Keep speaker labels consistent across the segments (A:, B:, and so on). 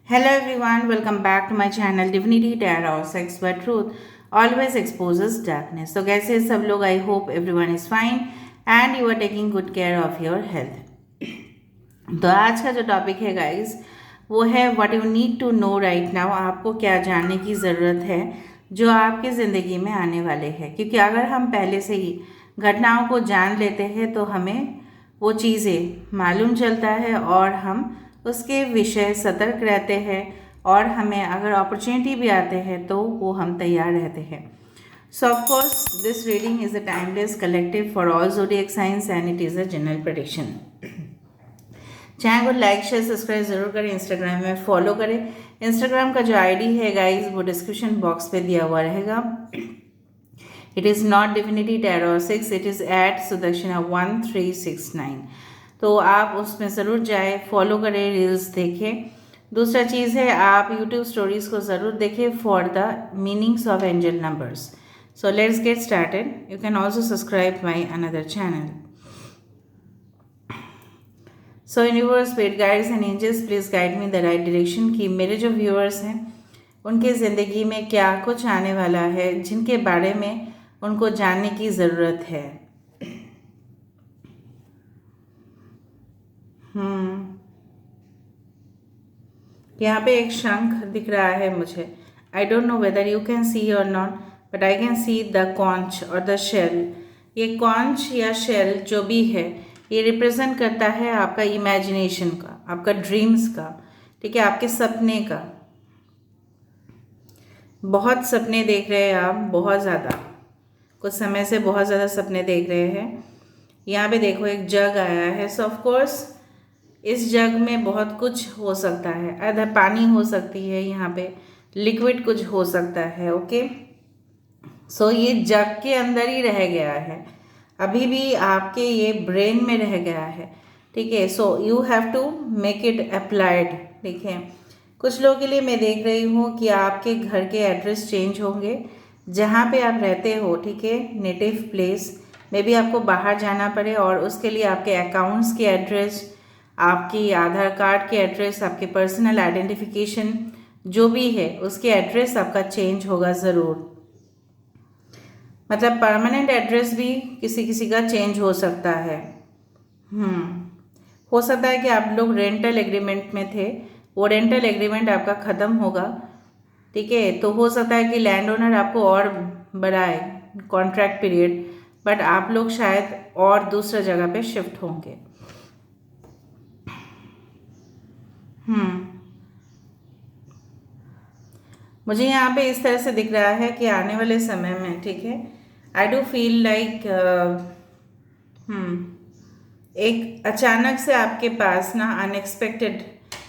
A: Hello everyone, welcome back to my channel Divinity Tarot Sex but Truth always exposes darkness. So कैसे हैं सब लोग? I hope everyone is fine and you are taking good care of your health. तो आज का जो topic है guys वो है what you need to know right now. आपको क्या जानने की ज़रूरत है जो आपकी ज़िंदगी में आने वाले हैं, क्योंकि अगर हम पहले से ही घटनाओं को जान लेते हैं तो हमें वो चीज़ें मालूम चलता है और हम उसके विषय सतर्क रहते हैं और हमें अगर अपॉर्चुनिटी भी आते हैं तो वो हम तैयार रहते हैं। So of course this reading is a timeless collective for all zodiac signs and it is a general prediction. Channel को लाइक शेयर सब्सक्राइब जरूर करें, इंस्टाग्राम में फॉलो करें। इंस्टाग्राम का जो आईडी है गाइस वो डिस्क्रिप्शन बॉक्स पे दिया हुआ रहेगा। It is not divinity tarot 6, it is at Sudakshina 1369। तो आप उसमें ज़रूर जाए, फॉलो करें, रील्स देखें। दूसरा चीज़ है आप यूट्यूब स्टोरीज़ को ज़रूर देखें for the meanings of angel numbers. So let's get started. You can also subscribe my another channel. So universe, spirit guides and angels please guide me the right direction कि मेरे जो viewers हैं उनके ज़िंदगी में क्या कुछ आने वाला है जिनके बारे में उनको जानने की ज़रूरत है। यहाँ पे एक शंख दिख रहा है मुझे। I don't know whether you can see or not, but I can see the conch or the shell. ये कॉन्च या शेल जो भी है ये रिप्रेजेंट करता है आपका इमेजिनेशन का, आपका ड्रीम्स का, ठीक है, आपके सपने का। बहुत सपने देख रहे हैं आप, बहुत ज़्यादा, कुछ समय से बहुत ज़्यादा सपने देख रहे हैं। यहाँ पे देखो एक जग आया है। सो ऑफ कोर्स इस जग में बहुत कुछ हो सकता है। अदर पानी हो सकती है, यहाँ पे लिक्विड कुछ हो सकता है। ओके, सो ये जग के अंदर ही रह गया है, अभी भी आपके ये ब्रेन में रह गया है, ठीक है। So you have to make it applied, ठीक है। कुछ लोगों के लिए मैं देख रही हूँ कि आपके घर के एड्रेस चेंज होंगे, जहाँ पे आप रहते हो, ठीक है, नेटिव प्लेस में भी आपको बाहर जाना पड़े और उसके लिए आपके अकाउंट्स के एड्रेस, आपकी आधार कार्ड के एड्रेस, आपके पर्सनल आइडेंटिफिकेशन जो भी है उसके एड्रेस आपका चेंज होगा ज़रूर। मतलब परमानेंट एड्रेस भी किसी किसी का चेंज हो सकता है। हो सकता है कि आप लोग रेंटल एग्रीमेंट में थे, वो रेंटल एग्रीमेंट आपका ख़त्म होगा, ठीक है। तो हो सकता है कि लैंड ओनर आपको और बढ़ाए कॉन्ट्रैक्ट पीरियड, बट आप लोग शायद और दूसरा जगह पे शिफ्ट होंगे। मुझे यहाँ पे इस तरह से दिख रहा है कि आने वाले समय में, ठीक है, आई डू फील लाइक एक अचानक से आपके पास ना अनएक्सपेक्टेड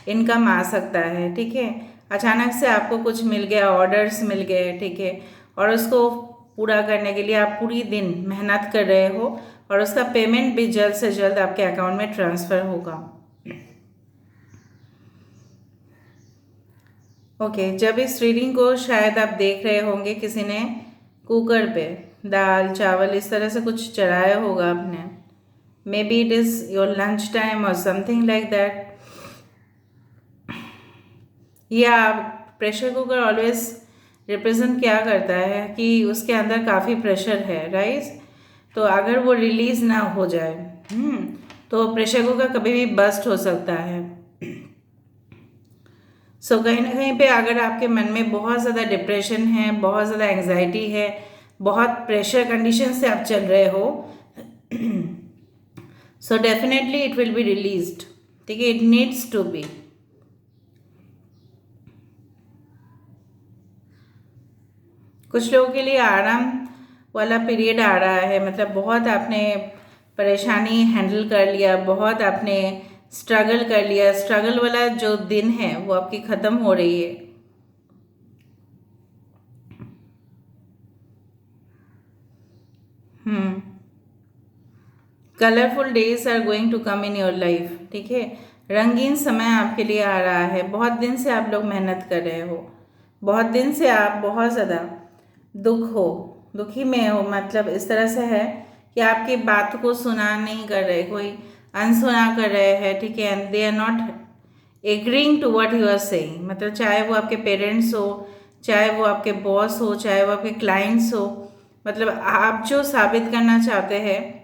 A: इनकम आ सकता है, ठीक है। अचानक से आपको कुछ मिल गया, ऑर्डर्स मिल गए, ठीक है, और उसको पूरा करने के लिए आप पूरी दिन मेहनत कर रहे हो और उसका पेमेंट भी जल्द से जल्द आपके अकाउंट में ट्रांसफ़र होगा। ओके, जब इस रीडिंग को शायद आप देख रहे होंगे किसी ने कुकर पे दाल चावल इस तरह से कुछ चढ़ाया होगा आपने। मे be it is your lunch time और समथिंग लाइक दैट। या प्रेशर कुकर ऑलवेज रिप्रेजेंट क्या करता है कि उसके अंदर काफ़ी प्रेशर है, राइट। तो अगर वो रिलीज़ ना हो जाए तो प्रेशर कुकर कभी भी बस्ट हो सकता है। सो कहीं ना कहीं पे अगर आपके मन में बहुत ज़्यादा डिप्रेशन है, बहुत ज़्यादा एंग्जाइटी है, बहुत प्रेशर कंडीशन से आप चल रहे हो, so definitely it will be released, ठीक है, इट नीड्स टू बी। कुछ लोगों के लिए आराम वाला पीरियड आ रहा है, मतलब बहुत आपने परेशानी हैंडल कर लिया, बहुत आपने स्ट्रगल कर लिया, स्ट्रगल वाला जो दिन है वो आपकी ख़त्म हो रही है। Colourful days are going to come in your life, ठीक है। रंगीन समय आपके लिए आ रहा है। बहुत दिन से आप लोग मेहनत कर रहे हो, बहुत दिन से आप बहुत ज़्यादा दुखी में हो, मतलब इस तरह से है कि आपकी बात को सुना नहीं कर रहे, कोई अनसुना कर रहे हैं, ठीक है, and they are not agreeing to what you are saying, मतलब चाहे वो आपके पेरेंट्स हो, चाहे वो आपके बॉस हो, चाहे वो आपके क्लाइंट्स हो, मतलब आप जो साबित करना चाहते हैं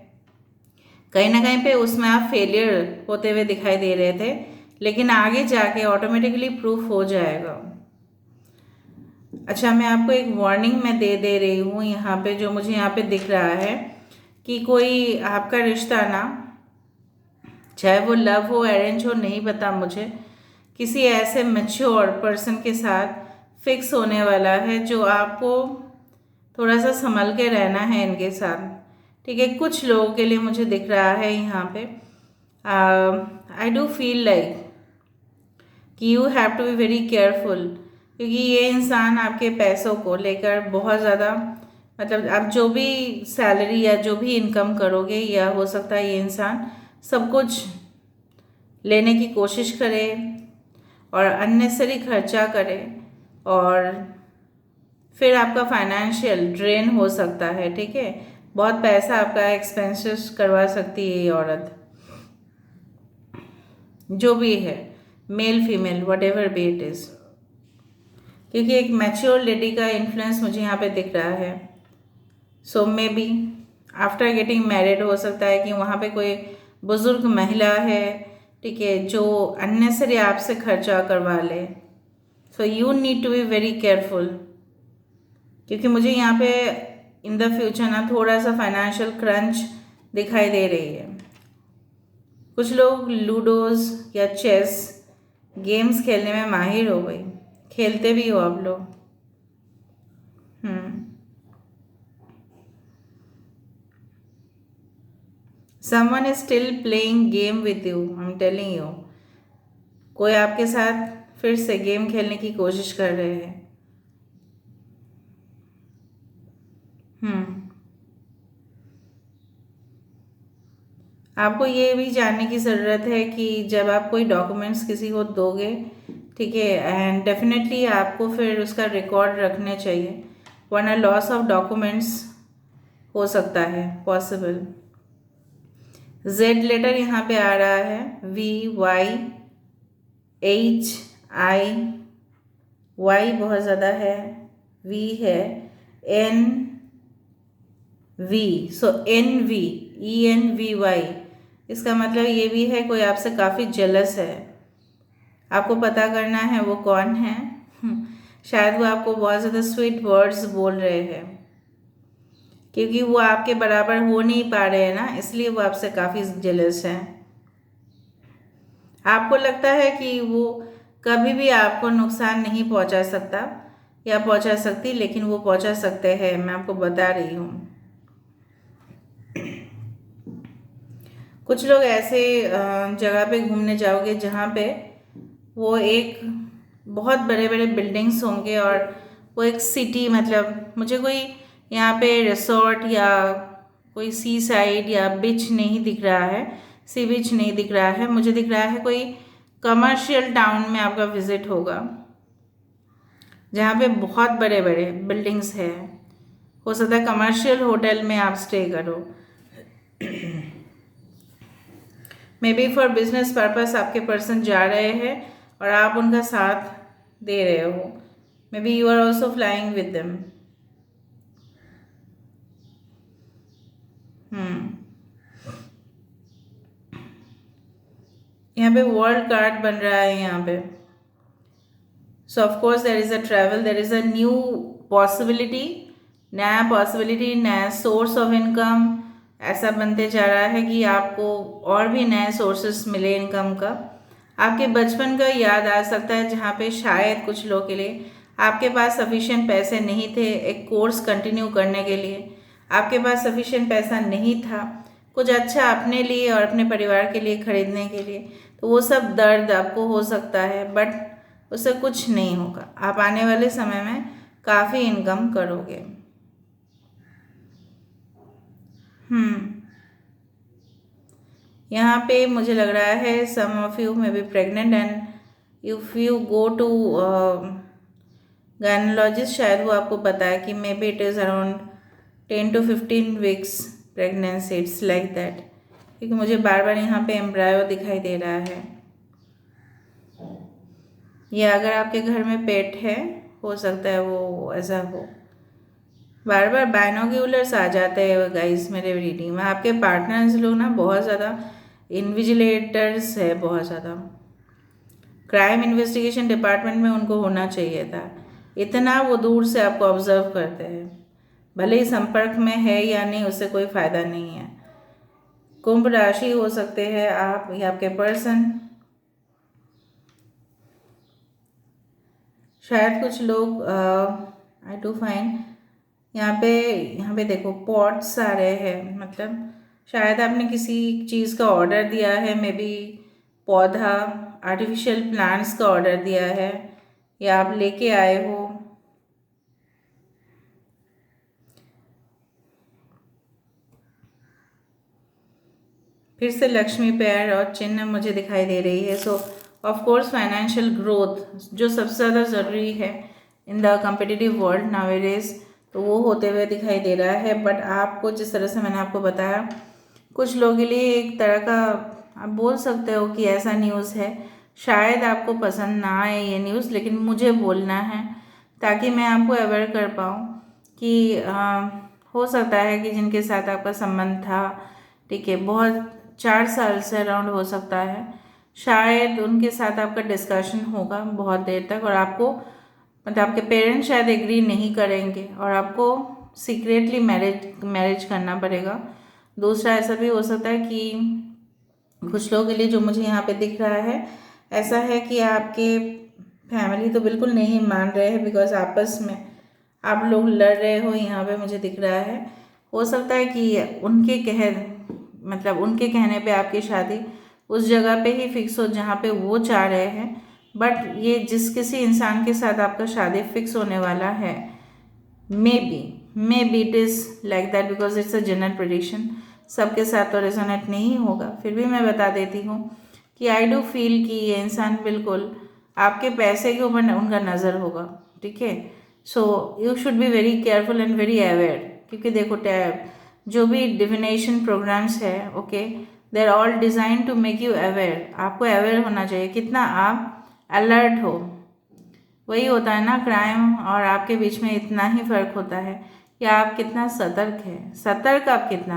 A: कहीं ना कहीं पे उसमें आप फेलियर होते हुए दिखाई दे रहे थे, लेकिन आगे जाके ऑटोमेटिकली प्रूफ हो जाएगा। अच्छा, मैं आपको एक वार्निंग मैं दे दे रही हूँ यहाँ पे, जो मुझे यहाँ पे दिख रहा है कि कोई आपका रिश्ता ना, चाहे वो लव हो अरेंज हो नहीं पता मुझे, किसी ऐसे मैच्योर पर्सन के साथ फिक्स होने वाला है जो आपको थोड़ा सा संभल के रहना है इनके साथ। ठीक है, कुछ लोगों के लिए मुझे दिख रहा है यहाँ पे, आई डू फील लाइक कि you have to be very careful, क्योंकि ये इंसान आपके पैसों को लेकर बहुत ज़्यादा, मतलब आप जो भी सैलरी या जो भी इनकम करोगे, या हो सकता है ये इंसान सब कुछ लेने की कोशिश करे और अननेसेसरी खर्चा करे, और फिर आपका फाइनेंशियल ड्रेन हो सकता है। ठीक है, बहुत पैसा आपका एक्सपेंसेस करवा सकती है ये औरत, जो भी है, male female what ever be it is, क्योंकि एक मैच्योर लेडी का इन्फ्लुएंस मुझे यहाँ पे दिख रहा है। So may be after getting married हो सकता है कि वहाँ पे कोई बुज़ुर्ग महिला है, ठीक है, जो अननेसरी आपसे खर्चा करवा ले। So you need to be very careful, क्योंकि मुझे यहाँ पे इन द फ्यूचर ना थोड़ा सा फाइनेंशियल क्रंच दिखाई दे रही है। कुछ लोग लूडोज या चेस गेम्स खेलने में माहिर हो गई, खेलते भी हो आप लोग। Someone is still playing game with you, I am telling you. कोई आपके साथ फिर से गेम खेलने की कोशिश कर रहे हैं। आपको ये भी जानने की ज़रूरत है कि जब आप कोई डॉक्यूमेंट्स किसी को दोगे, ठीक है, एंड डेफिनेटली आपको फिर उसका रिकॉर्ड रखने चाहिए, वरना लॉस ऑफ डॉक्यूमेंट्स हो सकता है पॉसिबल। जेड लेटर यहाँ पे आ रहा है, VYHI, वाई बहुत ज़्यादा है, वी है, NV, सो NVENVY, इसका मतलब ये भी है कोई आपसे काफ़ी जेलस है। आपको पता करना है वो कौन है। शायद वो आपको बहुत ज़्यादा स्वीट वर्ड्स बोल रहे हैं, क्योंकि वो आपके बराबर हो नहीं पा रहे हैं ना, इसलिए वो आपसे काफ़ी जेलस है। आपको लगता है कि वो कभी भी आपको नुकसान नहीं पहुंचा सकता या पहुंचा सकती, लेकिन वो पहुंचा सकते हैं, मैं आपको बता रही हूँ। कुछ लोग ऐसे जगह पे घूमने जाओगे जहाँ पे वो एक बहुत बड़े बड़े बिल्डिंग्स होंगे, और वो एक सिटी, मतलब मुझे कोई यहाँ पे रिसोर्ट या कोई सी साइड या बीच नहीं दिख रहा है, सी बीच नहीं दिख रहा है, मुझे दिख रहा है कोई कमर्शियल टाउन में आपका विजिट होगा, जहाँ पे बहुत बड़े बड़े बिल्डिंग्स है। हो सकता है कमर्शियल होटल में आप स्टे करो, may be for business purpose आपके पर्सन जा रहे हैं और आप उनका साथ दे रहे हो। Maybe you are also flying with them. यहाँ पे वर्ल्ड कार्ड बन रहा है यहाँ पे। So of course there is a travel, there is a new possibility, नया पॉसिबिलिटी, नया सोर्स ऑफ इनकम ऐसा बनते जा रहा है कि आपको और भी नए सोर्सेस मिले इनकम का। आपके बचपन का याद आ सकता है जहाँ पे शायद कुछ लोगों के लिए आपके पास सफिशिएंट पैसे नहीं थे एक कोर्स कंटिन्यू करने के लिए, आपके पास सफिशिएंट पैसा नहीं था कुछ अच्छा अपने लिए और अपने परिवार के लिए खरीदने के लिए, तो वो सब दर्द आपको हो सकता है, बट उससे कुछ नहीं होगा। आप आने वाले समय में काफ़ी इनकम करोगे। यहाँ पे मुझे लग रहा है some of you may be pregnant, and if you go to gynaecologist, शायद वो आपको बताए कि may be it is around 10 to 15 weeks pregnancy, it's like that, क्योंकि मुझे बार बार यहाँ पे एम्ब्रायो दिखाई दे रहा है। या अगर आपके घर में पेट है, हो सकता है वो ऐसा हो। बार बार बाइनोक्यूलर्स आ जाते हैं गाइस मेरे रीडिंग में। आपके पार्टनर्स लोग ना बहुत ज़्यादा इन्विजिलेटर्स है, बहुत ज़्यादा क्राइम इन्वेस्टिगेशन डिपार्टमेंट में उनको होना चाहिए था। इतना वो दूर से आपको ऑब्जर्व करते हैं, भले ही संपर्क में है या नहीं उससे कोई फ़ायदा नहीं है। कुंभ राशि हो सकते हैं आप या आपके पर्सन। शायद कुछ लोग आई डू फाइंड यहाँ पे देखो पॉट्स आ रहे हैं, मतलब शायद आपने किसी चीज़ का ऑर्डर दिया है, मे बी पौधा, आर्टिफिशियल प्लांट्स का ऑर्डर दिया है या आप लेके आए हो। फिर से लक्ष्मी पैर और चिन्ह मुझे दिखाई दे रही है। सो ऑफ कोर्स फाइनेंशियल ग्रोथ जो सबसे ज़्यादा ज़रूरी है in the competitive world nowadays, तो वो होते हुए दिखाई दे रहा है। बट आपको जिस तरह से मैंने आपको बताया, कुछ लोगों के लिए एक तरह का आप बोल सकते हो कि ऐसा न्यूज़ है, शायद आपको पसंद ना आए ये न्यूज़, लेकिन मुझे बोलना है ताकि मैं आपको अवेयर कर पाऊँ कि हो सकता है कि जिनके साथ आपका संबंध था, ठीक है, बहुत 4 साल से अराउंड हो सकता है, शायद उनके साथ आपका डिस्कशन होगा बहुत देर तक, और आपको मतलब आपके पेरेंट्स शायद एग्री नहीं करेंगे और आपको सीक्रेटली मैरिज करना पड़ेगा। दूसरा ऐसा भी हो सकता है कि कुछ लोगों के लिए जो मुझे यहाँ पे दिख रहा है, ऐसा है कि आपके फैमिली तो बिल्कुल नहीं मान रहे हैं, बिकॉज आपस में आप लोग लड़ रहे हो, यहाँ पे मुझे दिख रहा है। हो सकता है कि उनके कहने पे आपकी शादी उस जगह पे ही फिक्स हो जहाँ पे वो चाह रहे हैं। बट ये जिस किसी इंसान के साथ आपका शादी फिक्स होने वाला है, मे be it is like that, because it's a general prediction, सबके साथ तो रेजोनेट नहीं होगा। फिर भी मैं बता देती हूँ कि आई डू फील कि ये इंसान बिल्कुल आपके पैसे के ऊपर उनका नज़र होगा, ठीक है। So you should be very careful and very aware, क्योंकि देखो जो भी डिविनेशन प्रोग्राम्स है, okay, they are all design to make you aware. आपको अवेयर होना चाहिए, कितना आप अलर्ट हो। वही होता है ना, क्राइम और आपके बीच में इतना ही फ़र्क होता है कि आप कितना सतर्क है, सतर्क आप कितना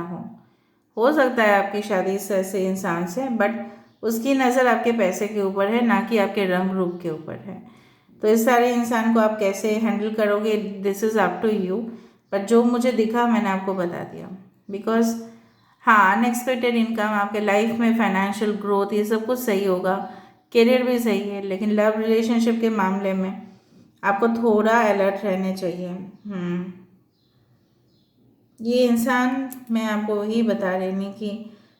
A: हो सकता है आपकी शादी इस ऐसे इंसान से, बट उसकी नज़र आपके पैसे के ऊपर है, ना कि आपके रंग रूप के ऊपर है। तो इस सारे इंसान को आप कैसे हैंडल करोगे, this is up to you. But जो मुझे दिखा मैंने आपको बता दिया, बिकॉज हाँ, अनएक्सपेक्टेड इनकम, आपके लाइफ में फाइनेंशियल ग्रोथ, ये सब कुछ सही होगा, करियर भी सही है, लेकिन लव रिलेशनशिप के मामले में आपको थोड़ा अलर्ट रहने चाहिए। ये इंसान, मैं आपको वही बता रही की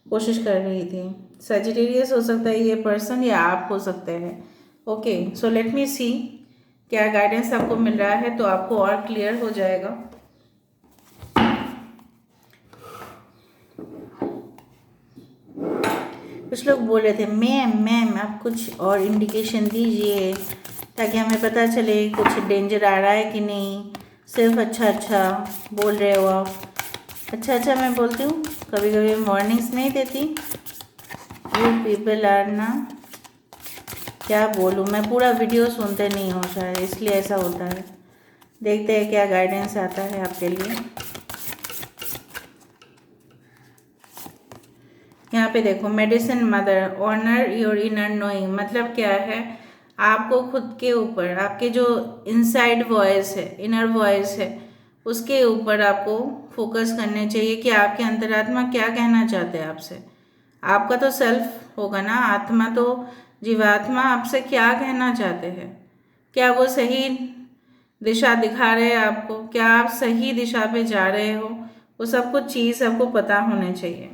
A: कोशिश कर रही थी। सजिटेरियस हो सकता है ये पर्सन, या आप हो सकते हैं। ओके, सो लेट मी सी क्या गाइडेंस आपको मिल रहा है, तो आपको और क्लियर हो जाएगा। कुछ लोग बोल रहे थे मैम आप कुछ और इंडिकेशन दीजिए ताकि हमें पता चले कुछ डेंजर आ रहा है कि नहीं। सिर्फ अच्छा बोल रहे हो आप। अच्छा मैं बोलती हूँ, कभी कभी वार्निंग्स नहीं देती। यू पीपल आर ना, क्या बोलूँ मैं, पूरा वीडियो सुनते नहीं हो शायद, इसलिए ऐसा होता है। देखते हैं क्या गाइडेंस आता है आपके लिए। यहाँ पे देखो, medicine mother, honour your inner knowing, मतलब क्या है, आपको खुद के ऊपर, आपके जो इनसाइड वॉइस है, इनर वॉइस है, उसके ऊपर आपको फोकस करने चाहिए कि आपके अंतरात्मा क्या कहना चाहते हैं आपसे। आपका तो सेल्फ होगा ना, आत्मा तो जीवात्मा आपसे क्या कहना चाहते हैं। क्या वो सही दिशा दिखा रहे हैं आपको, क्या आप सही दिशा पे जा रहे हो, वो सब कुछ चीज़ आपको पता होने चाहिए।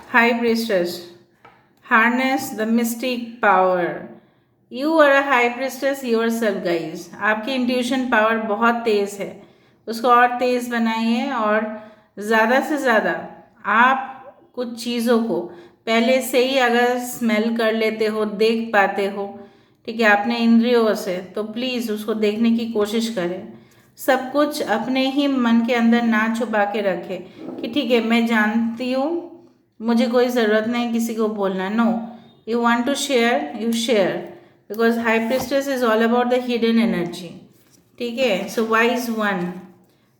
A: High Priestess, harness the mystic power. You are a High Priestess yourself, guys. आपकी इंट्यूशन पावर बहुत तेज़ है, उसको और तेज़ बनाइए। और ज़्यादा से ज़्यादा आप कुछ चीज़ों को पहले से ही अगर स्मेल कर लेते हो, देख पाते हो, ठीक है, अपने इंद्रियों से, तो प्लीज़ उसको देखने की कोशिश करें। सब कुछ अपने ही मन के अंदर ना छुपा के रखें कि ठीक है मैं जानती हूँ, मुझे कोई ज़रूरत नहीं किसी को बोलना। No, You want to share, you share. Because High Priestess is all about the hidden energy. ठीक है. So wise one,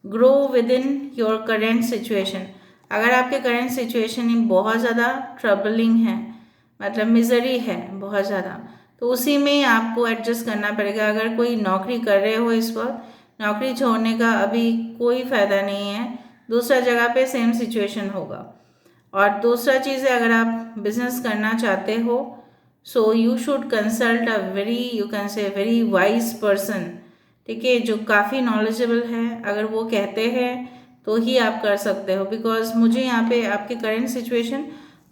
A: grow within your current situation. अगर आपके करंट सिचुएशन में बहुत ज़्यादा ट्रबलिंग है, मतलब मिजरी है बहुत ज़्यादा, तो उसी में आपको एडजस्ट करना पड़ेगा. अगर कोई नौकरी कर रहे हो इस वक्त, नौकरी छोड़ने का अभी कोई फ़ायदा नहीं है. दूसरा जगह पे सेम सिचुएशन होगा. और दूसरा चीज़ है, अगर आप बिजनेस करना चाहते हो, सो you should consult a very, you can say very wise person. ठीक है, जो काफ़ी नॉलेजेबल है. अगर वो कहते हैं तो ही आप कर सकते हो. बिकॉज मुझे यहाँ पे आपके करेंट सिचुएशन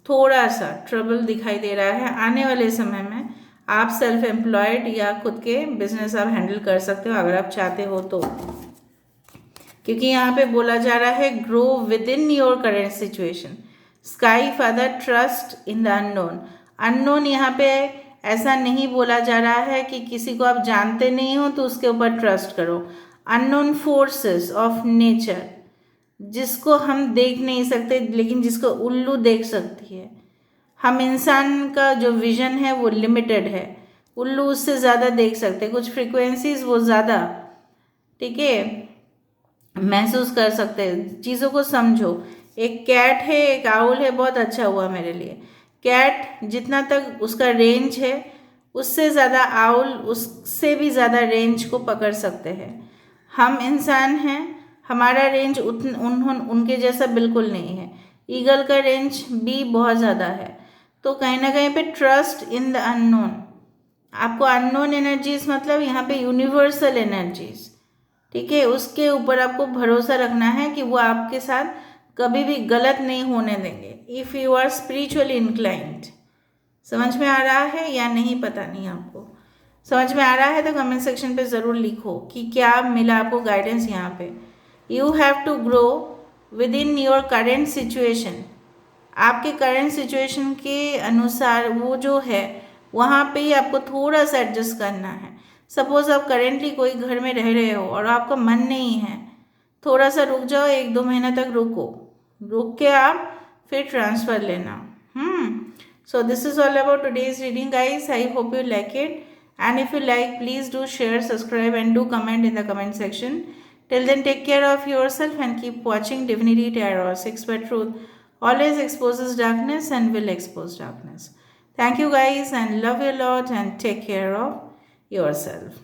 A: थोड़ा सा ट्रबल दिखाई दे रहा है. आने वाले समय में आप सेल्फ एम्प्लॉयड या खुद के बिजनेस आप हैंडल कर सकते हो अगर आप चाहते हो तो. क्योंकि यहाँ पे बोला जा रहा है grow within your current situation. Sky father trust in the unknown. Unknown यहाँ पे ऐसा नहीं बोला जा रहा है कि किसी को आप जानते नहीं हो तो उसके ऊपर ट्रस्ट करो. अननोन फोर्सेस ऑफ नेचर, जिसको हम देख नहीं सकते लेकिन जिसको उल्लू देख सकती है. हम इंसान का जो विजन है वो लिमिटेड है, उल्लू उससे ज़्यादा देख सकते. कुछ फ्रीक्वेंसीज वो ज़्यादा, ठीक है, महसूस कर सकते हैं. चीज़ों को समझो. एक कैट है, एक आउल है, बहुत अच्छा हुआ मेरे लिए. कैट जितना तक उसका रेंज है, उससे ज़्यादा आउल उससे भी ज़्यादा रेंज को पकड़ सकते हैं. हम इंसान हैं, हमारा रेंज उनके जैसा बिल्कुल नहीं है. ईगल का रेंज भी बहुत ज़्यादा है. तो कहीं ना कहीं पे ट्रस्ट इन द अननोन. आपको अननोन एनर्जीज मतलब यहाँ पे यूनिवर्सल एनर्जीज, ठीक है, उसके ऊपर आपको भरोसा रखना है कि वो आपके साथ कभी भी गलत नहीं होने देंगे. If you are spiritually inclined. समझ में आ रहा है या नहीं पता नहीं. आपको समझ में आ रहा है तो कमेंट सेक्शन पे ज़रूर लिखो कि क्या मिला आपको गाइडेंस यहाँ पे. You have to grow within your current situation. आपके करंट सिचुएशन के अनुसार वो जो है वहाँ पे ही आपको थोड़ा सा एडजस्ट करना है. सपोज़ आप करेंटली कोई घर में रह रहे हो और आपका मन नहीं है, थोड़ा सा रुक जाओ, 1-2 महीना तक रुको, रुक के आप फिर ट्रांसफ़र लेना. So this is all about today's reading guys. I hope you like it, and if you like, please do share, subscribe and do comment in the comment section. Till then, take care of yourself and keep watching Divinity Tarot. 6 by Truth always exposes darkness and will expose darkness. Thank you guys and love you a lot and take care of yourself.